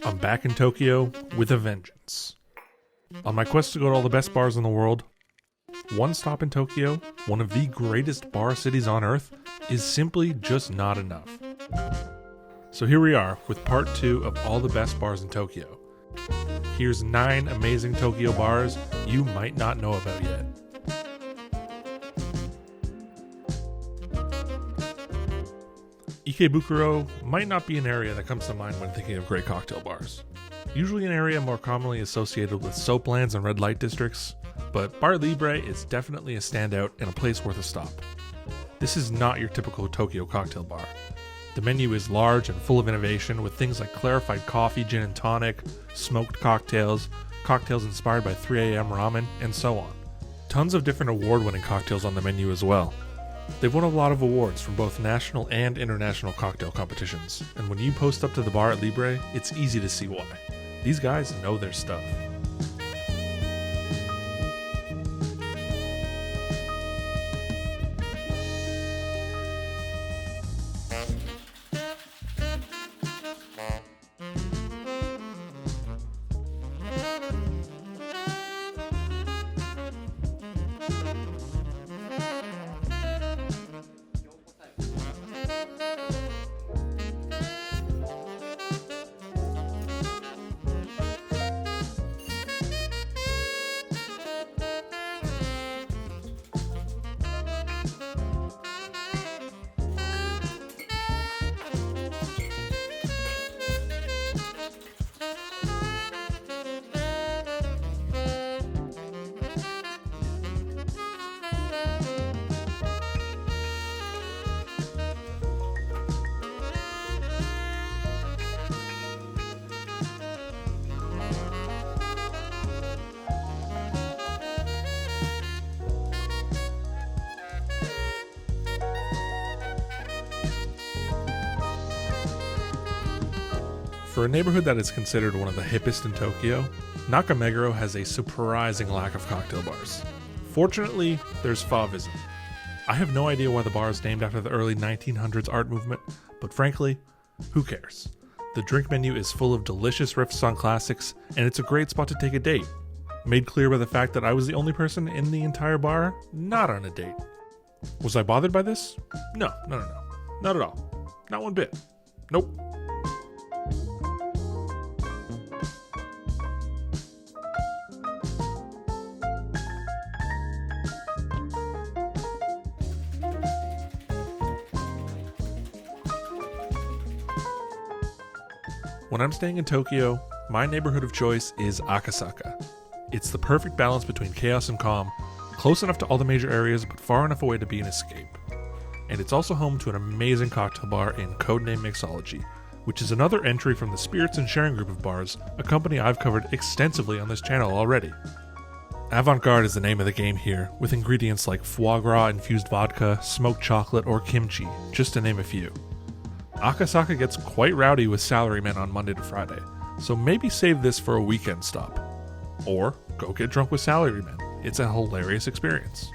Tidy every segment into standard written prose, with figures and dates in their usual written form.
I'm back in Tokyo with a vengeance. On my quest to go to all the best bars in the world, one stop in Tokyo, one of the greatest bar cities on earth, is simply just not enough. So here we are with part 2 of all the best bars in Tokyo. Here's 9 amazing Tokyo bars you might not know about yet. Ikebukuro might not be an area that comes to mind when thinking of great cocktail bars. Usually an area more commonly associated with soaplands and red light districts, but Bar Libre is definitely a standout and a place worth a stop. This is not your typical Tokyo cocktail bar. The menu is large and full of innovation with things like clarified coffee, gin and tonic, smoked cocktails, cocktails inspired by 3 a.m. ramen, and so on. Tons of different award-winning cocktails on the menu as well. They've won a lot of awards from both national and international cocktail competitions, and when you post up to the bar at Libre, it's easy to see why. These guys know their stuff. For a neighborhood that is considered one of the hippest in Tokyo, Nakameguro has a surprising lack of cocktail bars. Fortunately, there's Fauvism. I have no idea why the bar is named after the early 1900s art movement, but frankly, who cares? The drink menu is full of delicious riffs on classics, and it's a great spot to take a date. Made clear by the fact that I was the only person in the entire bar not on a date. Was I bothered by this? No. Not at all. Not one bit. Nope. When I'm staying in Tokyo, my neighborhood of choice is Akasaka. It's the perfect balance between chaos and calm, close enough to all the major areas but far enough away to be an escape. And it's also home to an amazing cocktail bar in codename Mixology, which is another entry from the Spirits and Sharing group of bars, a company I've covered extensively on this channel already. Avant-garde is the name of the game here, with ingredients like foie gras infused vodka, smoked chocolate, or kimchi, just to name a few. Akasaka gets quite rowdy with salarymen on Monday to Friday, so maybe save this for a weekend stop. Or go get drunk with salarymen. It's a hilarious experience.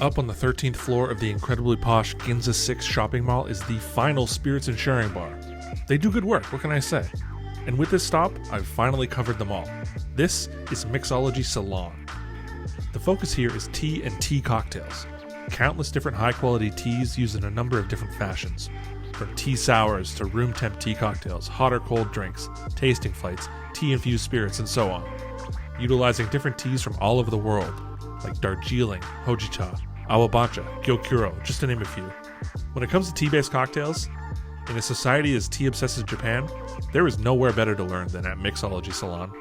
up on the 13th floor of the incredibly posh Ginza 6 shopping mall is the final Spirits and Sharing bar. They do good work, what can I say? And with this stop, I've finally covered them all. This is Mixology Salon. The focus here is tea and tea cocktails. Countless different high-quality teas used in a number of different fashions. From tea sours to room temp tea cocktails, hot or cold drinks, tasting flights, tea-infused spirits, and so on. Utilizing different teas from all over the world, like Darjeeling, Hojicha, Awabacha, Gyokuro, just to name a few. When it comes to tea-based cocktails, in a society as tea-obsessed as Japan, there is nowhere better to learn than at Mixology Salon.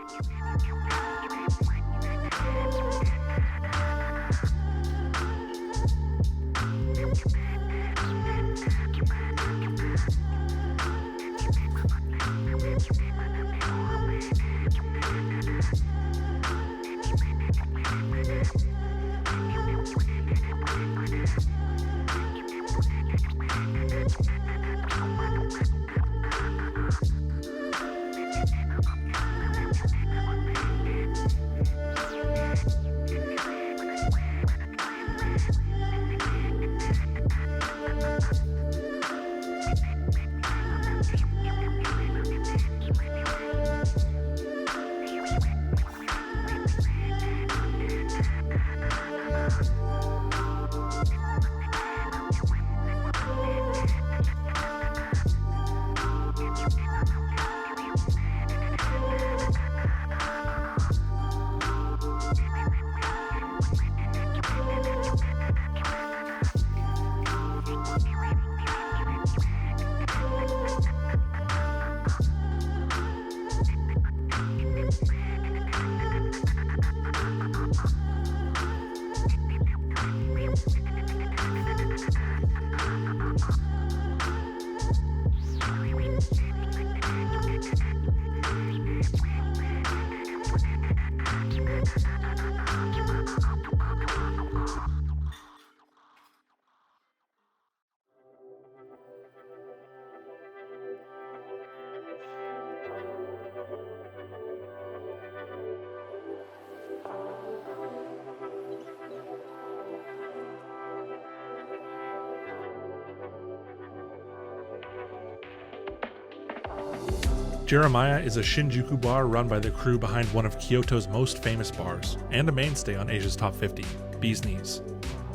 Jeremiah is a Shinjuku bar run by the crew behind one of Kyoto's most famous bars, and a mainstay on Asia's Top 50, Bee's Knees.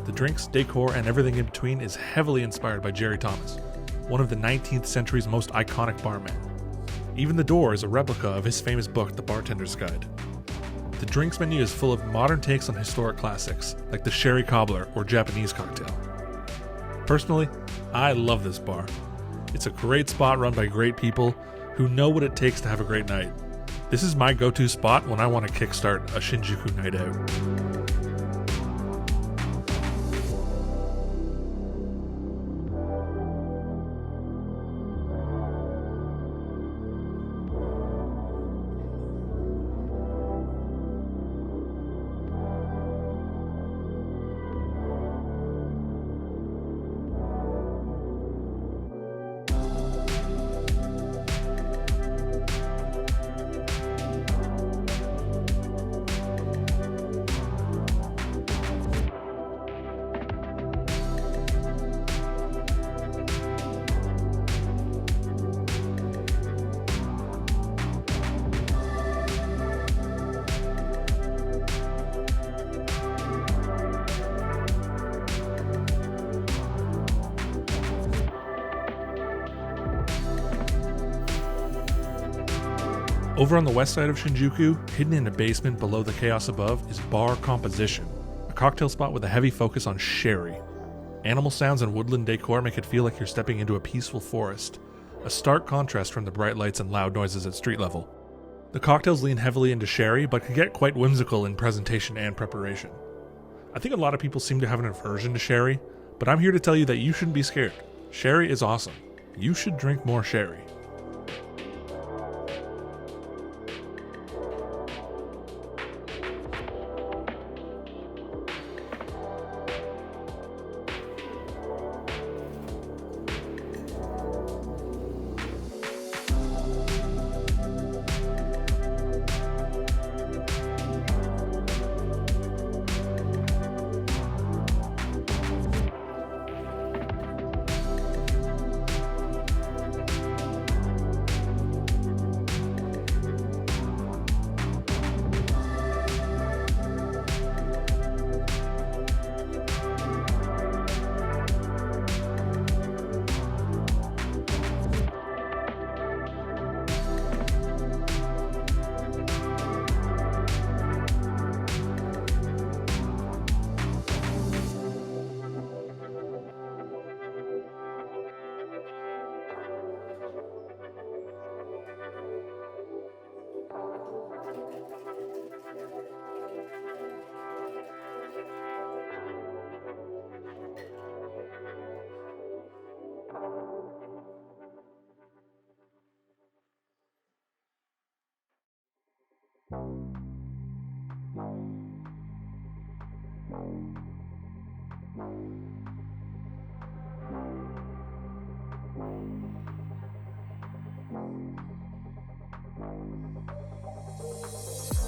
The drinks, decor, and everything in between is heavily inspired by Jerry Thomas, one of the 19th century's most iconic barmen. Even the door is a replica of his famous book, The Bartender's Guide. The drinks menu is full of modern takes on historic classics, like the sherry cobbler or Japanese cocktail. Personally, I love this bar. It's a great spot run by great people who know what it takes to have a great night. This is my go-to spot when I want to kickstart a Shinjuku night out. Over on the west side of Shinjuku, hidden in a basement below the chaos above, is Bar Composition, a cocktail spot with a heavy focus on sherry. Animal sounds and woodland decor make it feel like you're stepping into a peaceful forest, a stark contrast from the bright lights and loud noises at street level. The cocktails lean heavily into sherry, but can get quite whimsical in presentation and preparation. I think a lot of people seem to have an aversion to sherry, but I'm here to tell you that you shouldn't be scared. Sherry is awesome. You should drink more sherry.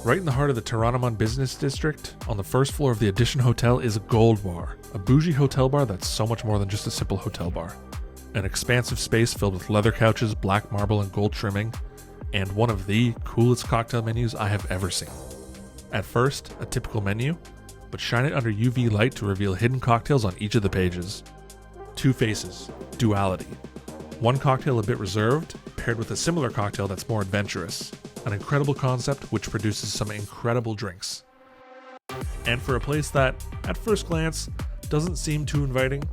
Right in the heart of the Torontomon Business District, on the first floor of the Edition Hotel is a Gold Bar, a bougie hotel bar that's so much more than just a simple hotel bar. An expansive space filled with leather couches, black marble, and gold trimming, and one of the coolest cocktail menus I have ever seen. At first, a typical menu, but shine it under UV light to reveal hidden cocktails on each of the pages. Two faces, duality. One cocktail a bit reserved, paired with a similar cocktail that's more adventurous. An incredible concept which produces some incredible drinks. And for a place that, at first glance, doesn't seem too inviting,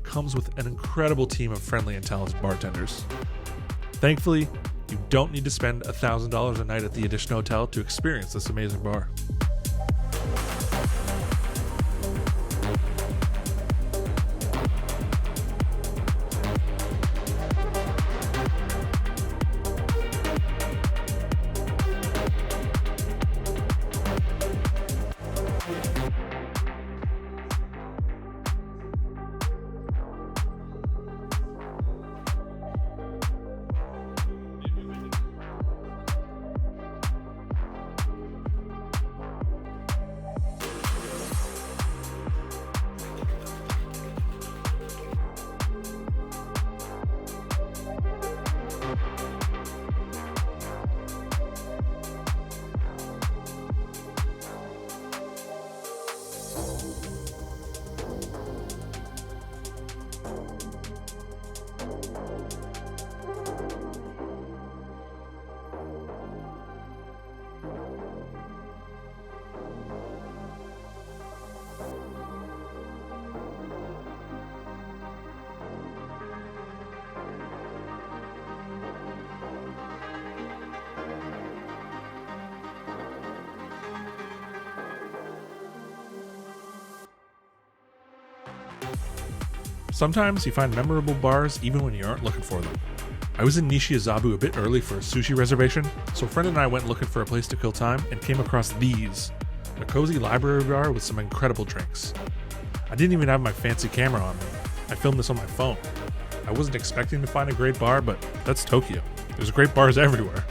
comes with an incredible team of friendly and talented bartenders. Thankfully, you don't need to spend $1,000 a night at the Edition Hotel to experience this amazing bar. Sometimes you find memorable bars even when you aren't looking for them. I was in Nishiazabu a bit early for a sushi reservation, so a friend and I went looking for a place to kill time and came across these, a cozy library bar with some incredible drinks. I didn't even have my fancy camera on me. I filmed this on my phone. I wasn't expecting to find a great bar, but that's Tokyo. There's great bars everywhere.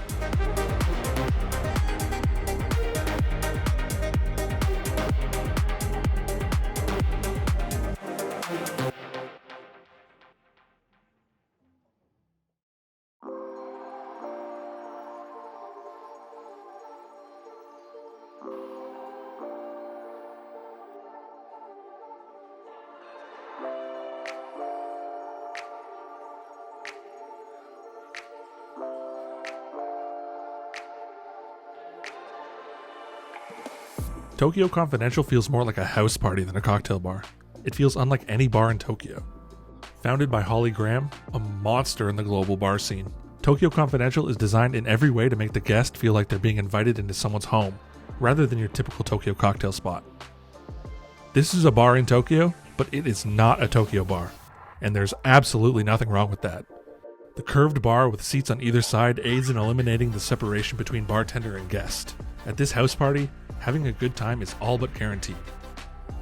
Tokyo Confidential feels more like a house party than a cocktail bar. It feels unlike any bar in Tokyo. Founded by Holly Graham, a monster in the global bar scene, Tokyo Confidential is designed in every way to make the guest feel like they're being invited into someone's home, rather than your typical Tokyo cocktail spot. This is a bar in Tokyo, but it is not a Tokyo bar, and there's absolutely nothing wrong with that. The curved bar with seats on either side aids in eliminating the separation between bartender and guest. At this house party, having a good time is all but guaranteed.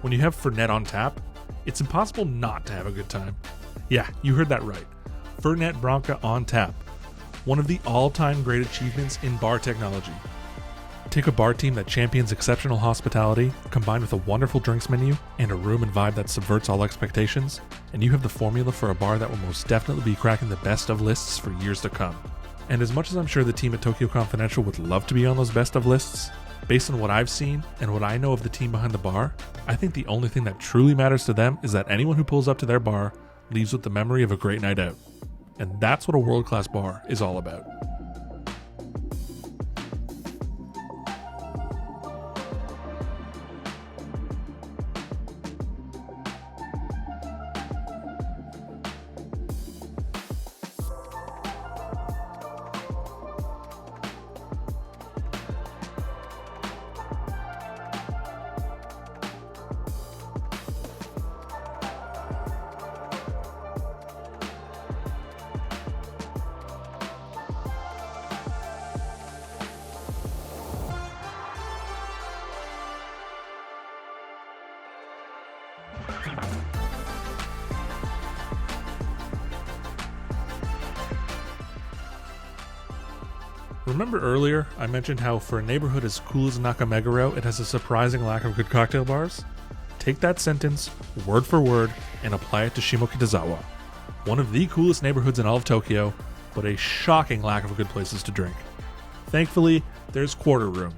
When you have Fernet on tap, it's impossible not to have a good time. Yeah, you heard that right. Fernet Branca on tap. One of the all-time great achievements in bar technology. Take a bar team that champions exceptional hospitality, combined with a wonderful drinks menu and a room and vibe that subverts all expectations, and you have the formula for a bar that will most definitely be cracking the best of lists for years to come. And as much as I'm sure the team at Tokyo Confidential would love to be on those best of lists, based on what I've seen and what I know of the team behind the bar, I think the only thing that truly matters to them is that anyone who pulls up to their bar leaves with the memory of a great night out. And that's what a world-class bar is all about. Remember earlier, I mentioned how for a neighborhood as cool as Nakameguro, it has a surprising lack of good cocktail bars? Take that sentence, word for word, and apply it to Shimokitazawa. One of the coolest neighborhoods in all of Tokyo, but a shocking lack of good places to drink. Thankfully, there's Quarter Room.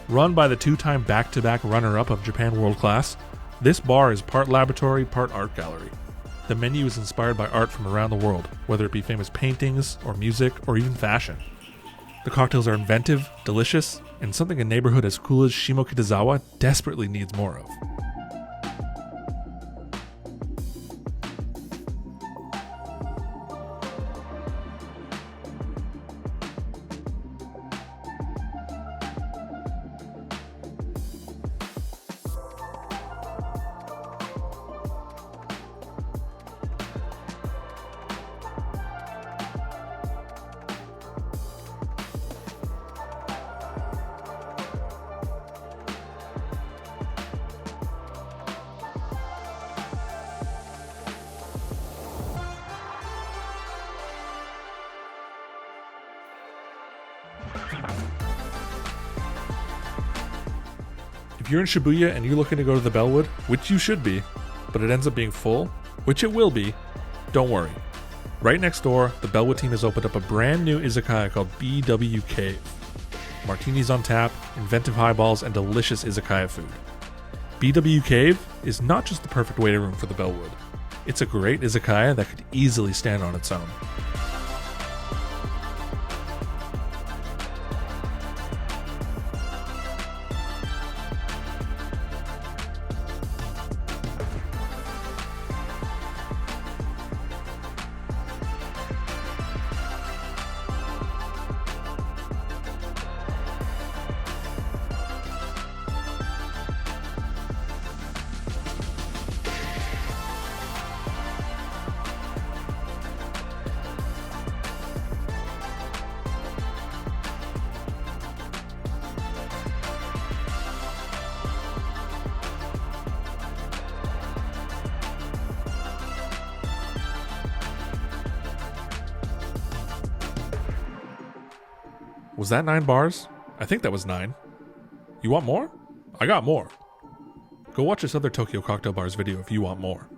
Run by the two-time back-to-back runner-up of Japan World Class, this bar is part laboratory, part art gallery. The menu is inspired by art from around the world, whether it be famous paintings, or music, or even fashion. The cocktails are inventive, delicious, and something a neighborhood as cool as Shimokitazawa desperately needs more of. If you're in Shibuya and you're looking to go to the Bellwood, which you should be, but it ends up being full, which it will be, don't worry. Right next door, the Bellwood team has opened up a brand new izakaya called BW Cave. Martinis on tap, inventive highballs, and delicious izakaya food. BW Cave is not just the perfect waiting room for the Bellwood. It's a great izakaya that could easily stand on its own. Was that 9 bars? I think that was 9. You want more? I got more. Go watch this other Tokyo Cocktail Bars video if you want more.